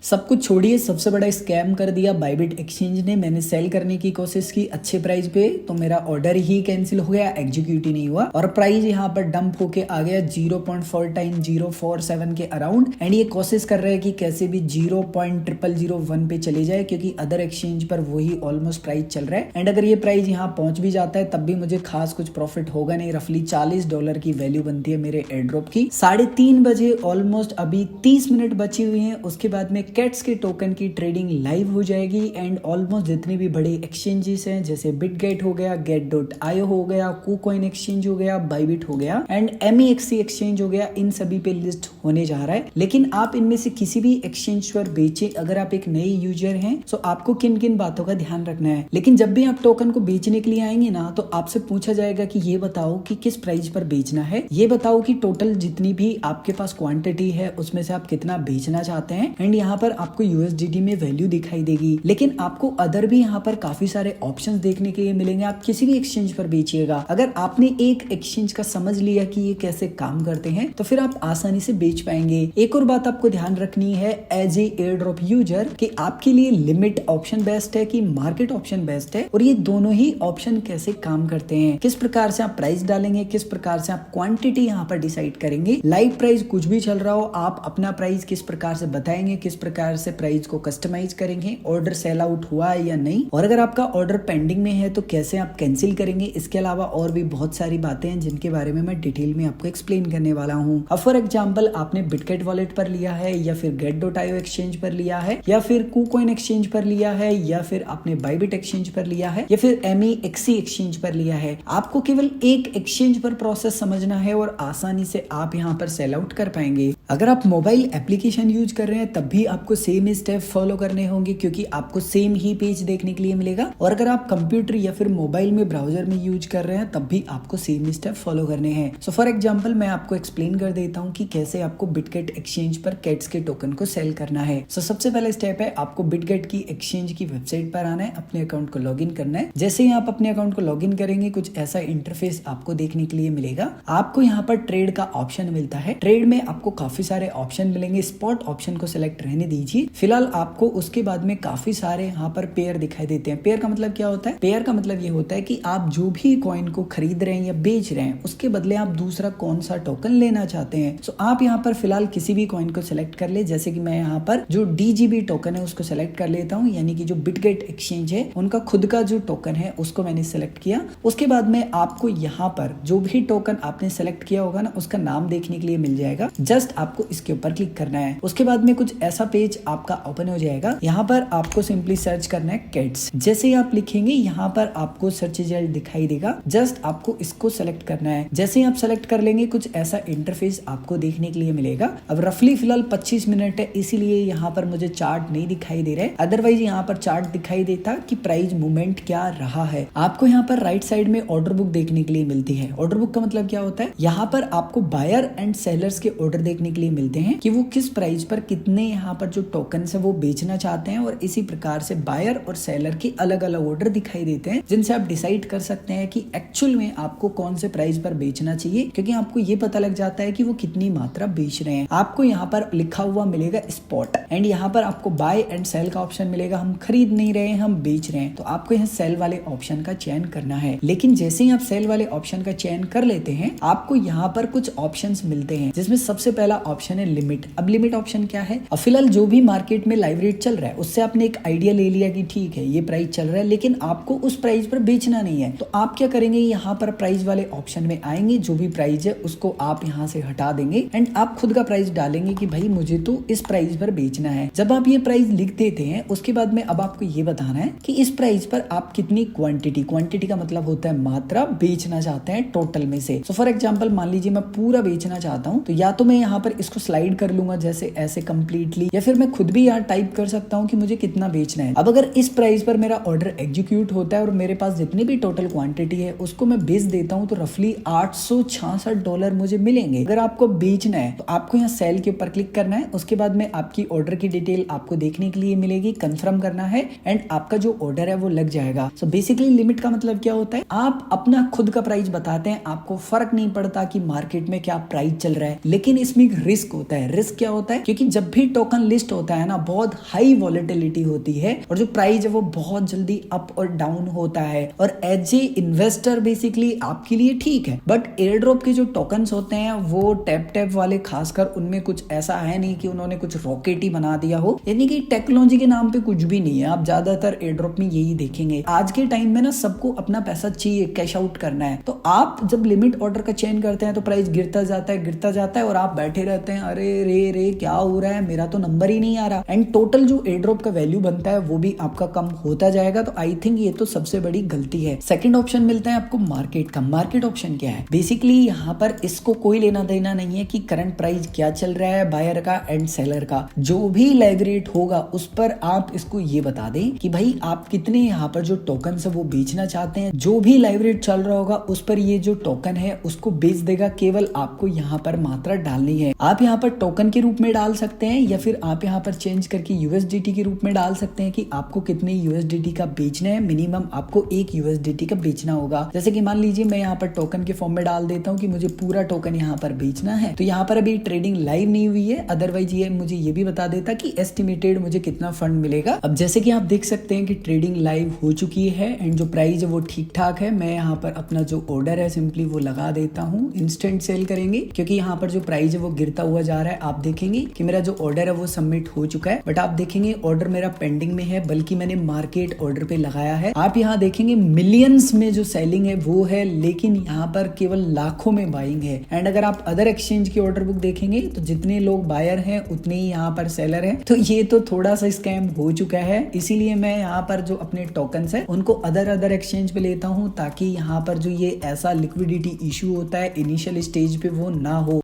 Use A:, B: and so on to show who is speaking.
A: सब कुछ छोड़िए, सबसे बड़ा स्कैम कर दिया बाइबिट एक्सचेंज ने। मैंने सेल करने की कोशिश की अच्छे प्राइस पे, तो मेरा ऑर्डर ही कैंसिल हो गया, एग्जीक्यूट ही नहीं हुआ और प्राइस यहाँ पर डंप होके आ गया 0.49047 के अराउंड। एंड ये कोशिश कर रहे हैं कि कैसे भी 0.0001 पे चले जाए, क्योंकि अदर एक्सचेंज पर वही ऑलमोस्ट प्राइस चल रहा है। एंड अगर ये प्राइस यहाँ पहुंच भी जाता है तब भी मुझे खास कुछ प्रॉफिट होगा नहीं। रफली $40 की वैल्यू बनती है मेरे एयरड्रॉप की। 3:30 बजे ऑलमोस्ट अभी 30 मिनट बची हुई है, उसके बाद में कैट्स के टोकन की ट्रेडिंग लाइव हो जाएगी। एंड ऑलमोस्ट जितनी भी बड़े एक्सचेंजेस हैं जैसे बिटगेट हो गया, get.io हो गया, KuCoin एक्सचेंज हो गया, बाइबिट हो गया एंड MEXC एक्सचेंज हो गया, इन सभी पे लिस्ट होने जा रहा है। लेकिन आप इनमें से किसी भी एक्सचेंज पर बेचे अगर आप एक नए यूजर हैं तो आपको किन किन बातों का ध्यान रखना है। लेकिन जब भी आप टोकन को बेचने के लिए आएंगे ना, तो आपसे पूछा जाएगा कि ये बताओ कि किस प्राइस पर बेचना है, ये बताओ कि टोटल जितनी भी आपके पास क्वांटिटी है उसमें से आप कितना बेचना चाहते हैं। एंड यहाँ पर आपको USDT में वैल्यू दिखाई देगी, लेकिन आपको अदर भी यहाँ पर काफी सारे ऑप्शंस देखने के लिए मिलेंगे। आप किसी भी एक्सचेंज पर बेचिएगा, अगर आपने एक एक्सचेंज का समझ लिया कि ये कैसे काम करते हैं तो फिर आप आसानी से बेच पाएंगे। एक और बात आपको ध्यान रखनी है as a air drop user कि आपके लिए लिमिट ऑप्शन बेस्ट है कि मार्केट ऑप्शन बेस्ट है, और ये दोनों ही ऑप्शन कैसे काम करते हैं, किस प्रकार से आप प्राइस डालेंगे, किस प्रकार से आप क्वांटिटी यहाँ पर डिसाइड करेंगे। लाइव प्राइस कुछ भी चल रहा हो, आप अपना प्राइस किस प्रकार से बताएंगे, किस प्रकार से प्राइस को कस्टमाइज करेंगे, ऑर्डर सेल आउट हुआ है या नहीं, और अगर आपका ऑर्डर पेंडिंग में है तो कैसे आप कैंसिल करेंगे। इसके अलावा और भी बहुत सारी बातें हैं जिनके बारे में मैं डिटेल में आपको एक्सप्लेन करने वाला हूँ। अब फॉर एग्जाम्पल आपने बिटगेट वॉलेट पर लिया है, या फिर get.io एक्सचेंज पर लिया है, या फिर KuCoin एक्सचेंज पर लिया है, या फिर आपने बाइबिट एक्सचेंज पर लिया है, या फिर MEXC एक्सचेंज पर लिया है, आपको केवल एक एक्सचेंज पर प्रोसेस समझना है और आसानी से आप यहाँ पर सेल आउट कर पाएंगे। अगर आप मोबाइल एप्लीकेशन यूज कर रहे हैं तब भी आपको सेम स्टेप फॉलो करने होंगे, क्योंकि आपको सेम ही पेज देखने के लिए मिलेगा। और अगर आप कंप्यूटर या फिर मोबाइल में ब्राउजर में यूज कर रहे हैं तब भी आपको सेम स्टेप फॉलो करने हैं। सो फॉर एग्जांपल मैं आपको एक्सप्लेन कर देता हूं कि कैसे आपको बिटगेट एक्सचेंज पर कैट्स के टोकन को सेल करना है। सो सबसे पहला स्टेप है आपको बिटगेट की एक्सचेंज की वेबसाइट पर आना है, अपने अकाउंट को लॉगिन करना है। जैसे ही आप अपने अकाउंट को लॉगिन करेंगे कुछ ऐसा इंटरफेस आपको देखने के लिए मिलेगा। आपको यहाँ पर ट्रेड का ऑप्शन मिलता है। ट्रेड में आपको काफी सारे ऑप्शन मिलेंगे, स्पॉट ऑप्शन को सिलेक्ट रहने दीजिए फिलहाल आपको। उसके बाद में काफी सारे यहाँ पर पेयर दिखाई देते हैं। पेयर का मतलब क्या होता है? पेयर का मतलब ये होता है कि आप जो भी कॉइन को खरीद रहे हैं या बेच रहे हैं उसके बदले आप दूसरा कौन सा टोकन लेना चाहते हैं। सो आप यहाँ पर फिलहाल किसी भी कॉइन को सिलेक्ट कर ले, जैसे कि मैं यहाँ पर जो DGB टोकन है उसको सिलेक्ट कर लेता हूँ, यानी कि जो बिटगेट एक्सचेंज है उनका खुद का जो टोकन है उसको मैंने सिलेक्ट किया। उसके बाद में आपको यहाँ पर जो भी टोकन आपने सिलेक्ट किया होगा ना उसका नाम देखने के लिए मिल जाएगा। जस्ट आपको इसके ऊपर क्लिक करना है। उसके बाद में कुछ ऐसा पेज आपका ओपन हो जाएगा। यहाँ पर आपको सिंपली सर्च करना है कैट्स। जैसे ही आप लिखेंगे यहाँ पर आपको सर्च रिजल्ट दिखाई देगा। जस्ट आपको इसको सेलेक्ट करना है। जैसे ही आप सेलेक्ट कर लेंगे कुछ ऐसा इंटरफेस आपको देखने के लिए मिलेगा। अब रफली फिलहाल 25 मिनट है, इसीलिए यहाँ पर मुझे चार्ट नहीं दिखाई दे रहा है, अदरवाइज यहाँ पर चार्ट दिखाई देता कि प्राइस मूवमेंट क्या रहा है। आपको यहाँ पर राइट साइड में ऑर्डर बुक देखने के लिए मिलती है। ऑर्डर बुक का मतलब क्या होता है? यहाँ पर आपको बायर एंड सेलर्स के ऑर्डर देखने के लिए मिलते हैं कि वो किस प्राइस पर कितने यहाँ पर जो टोकन है वो बेचना चाहते हैं, और इसी प्रकार से बायर और सेलर के अलग अलग ऑर्डर दिखाई देते हैं जिनसे आप डिसाइड कर सकते हैं कि एक्चुअल में आपको कौन से प्राइस पर बेचना चाहिए, क्योंकि आपको ये पता लग जाता है कि वो कितनी मात्रा बेच रहे हैं। आपको यहाँ पर लिखा हुआ मिलेगा स्पॉट, एंड यहाँ पर आपको बाय एंड सेल का ऑप्शन मिलेगा। हम खरीद नहीं रहे हैं, हम बेच रहे हैं, तो आपको यहाँ सेल वाले ऑप्शन का चयन करना है। लेकिन जैसे ही आप सेल वाले ऑप्शन का चयन कर लेते हैं आपको यहाँ पर कुछ ऑप्शंस मिलते हैं, जिसमें सबसे पहला ऑप्शन है लिमिट। अब लिमिट ऑप्शन क्या है? अब फिलहाल जो भी मार्केट में लाइव रेट चल रहा है उससे आपने एक आइडिया ले लिया कि ठीक है ये प्राइस चल रहा है, लेकिन आपको उस प्राइस पर बेचना नहीं है। तो आप क्या करेंगे? यहाँ पर प्राइस वाले ऑप्शन में आएंगे, जो भी प्राइस है उसको आप यहाँ से हटा देंगे एंड आप खुद का प्राइस डालेंगे कि भाई मुझे तो इस प्राइस पर बेचना है। जब आप ये प्राइस लिख देते हैं उसके बाद में अब आपको ये बताना है कि इस प्राइस पर आप कितनी क्वांटिटी का मतलब होता है मात्रा बेचना चाहते हैं टोटल में से। सो फॉर एग्जांपल मान लीजिए मैं पूरा बेचना चाहता हूँ, तो या तो मैं यहाँ पर इसको स्लाइड कर लूंगा जैसे ऐसे कंप्लीटली, या फिर मैं खुद भी यहाँ टाइप कर सकता हूँ कि मुझे कितना बेचना है। अब अगर इस प्राइस पर मेरा ऑर्डर एग्जीक्यूट होता है और मेरे पास जितनी भी टोटल क्वांटिटी है उसको मैं बेच देता हूँ तो रफली $866 मुझे मिलेंगे। अगर आपको बेचना है तो आपको यहाँ सेल के ऊपर क्लिक करना है। उसके बाद में आपकी ऑर्डर की डिटेल आपको देखने के लिए मिलेगी, कंफर्म करना है एंड आपका जो ऑर्डर है वो लग जाएगा। सो बेसिकली लिमिट का मतलब क्या होता है? आप अपना खुद का प्राइस बताते हैं, आपको फर्क नहीं पड़ता कि मार्केट में क्या प्राइस चल रहा है, लेकिन इसमें एक रिस्क होता है। रिस्क क्या होता है? क्योंकि जब भी टोकन लिस्ट होता है ना, बहुत हाई वॉलेटिलिटी होती है और जो प्राइस है वो बहुत जल्दी अप और डाउन होता है, और एज ए इन्वेस्टर बेसिकली आपके लिए ठीक है। बट एयर ड्रॉप के जो टोकन्स होते हैं वो टैप वाले, खासकर उनमें कुछ ऐसा है नहीं कि उन्होंने कुछ रॉकेट ही बना दिया हो, यानी कि टेक्नोलॉजी के नाम पे कुछ भी नहीं है। आप ज्यादातर एयर ड्रॉप में यही देखेंगे। आज के टाइम में ना सबको अपना पैसा चाहिए, कैश आउट करना है, तो आप जब लिमिट ऑर्डर का चेंज करते हैं तो प्राइस गिरता जाता है और आप बैठे रहते हैं, अरे रे क्या हो रहा है, मेरा तो नंबर ही नहीं आ रहा, एंड टोटल जो एयर ड्रॉप का वैल्यू बनता है वो भी आपका कम होता जाएगा। तो आई थिंक ये तो सबसे बड़ी गलती है। सेकंड ऑप्शन मिलता है आपको मार्केट का। मार्केट ऑप्शन क्या है? बेसिकली यहाँ पर इसको कोई लेना देना नहीं है कि करंट प्राइस क्या चल रहा है बायर का एंड सेलर का। जो भी लाइव रेट होगा उस पर आप इसको ये बता दें कि भाई आप कितने यहाँ पर जो टोकन है वो बेचना चाहते हैं। जो भी लाइव रेट चल रहा होगा उस पर ये जो टोकन है उसको बेच देगा। केवल आपको यहाँ पर मात्रा डालनी है। आप यहाँ पर टोकन के रूप में डाल सकते हैं या फिर आप यहाँ पर चेंज करके यूएसडीटी के रूप में डाल सकते हैं कि आपको कितने यूएसडीटी का बेचना है। मिनिमम आपको 1 यूएसडीटी का बेचना होगा। जैसे कि मान लीजिए मैं यहाँ पर टोकन के फॉर्म में डाल देता हूँ कि मुझे पूरा टोकन यहाँ पर बेचना है। तो यहाँ पर अभी ट्रेडिंग लाइव नहीं हुई है, अदरवाइज ये मुझे ये भी बता देता कि एस्टिमेटेड मुझे कितना फंड मिलेगा। अब जैसे कि आप देख सकते हैं कि ट्रेडिंग लाइव हो चुकी है एंड जो प्राइस है वो ठीक ठाक है। मैं यहाँ पर अपना जो ऑर्डर है सिंपली वो लगा देता हूँ। इंस्टेंट सेल करेंगे क्योंकि यहाँ पर जो प्राइस है वो गिरता हुआ जा रहा है। आप देखेंगे कि मेरा जो ऑर्डर है वो सबमिट हो चुका है, बट आप देखेंगे ऑर्डर मेरा पेंडिंग में है, बल्कि मैंने मार्केट ऑर्डर पे लगाया है। आप यहाँ देखेंगे मिलियंस में जो सेलिंग है वो है, लेकिन यहाँ पर केवल लाखों में बाइंग है। एंड अगर आप अदर एक्सचेंज की ऑर्डर बुक देखेंगे तो जितने लोग बायर हैं उतने ही यहाँ पर सेलर हैं। तो ये तो थोड़ा सा स्कैम हो चुका है। इसीलिए मैं यहाँ पर जो अपने टोकन्स है उनको अदर एक्सचेंज पे लेता हूँ, ताकि यहाँ पर जो ये ऐसा लिक्विडिटी इशू होता है इनिशियल स्टेज पे वो ना हो।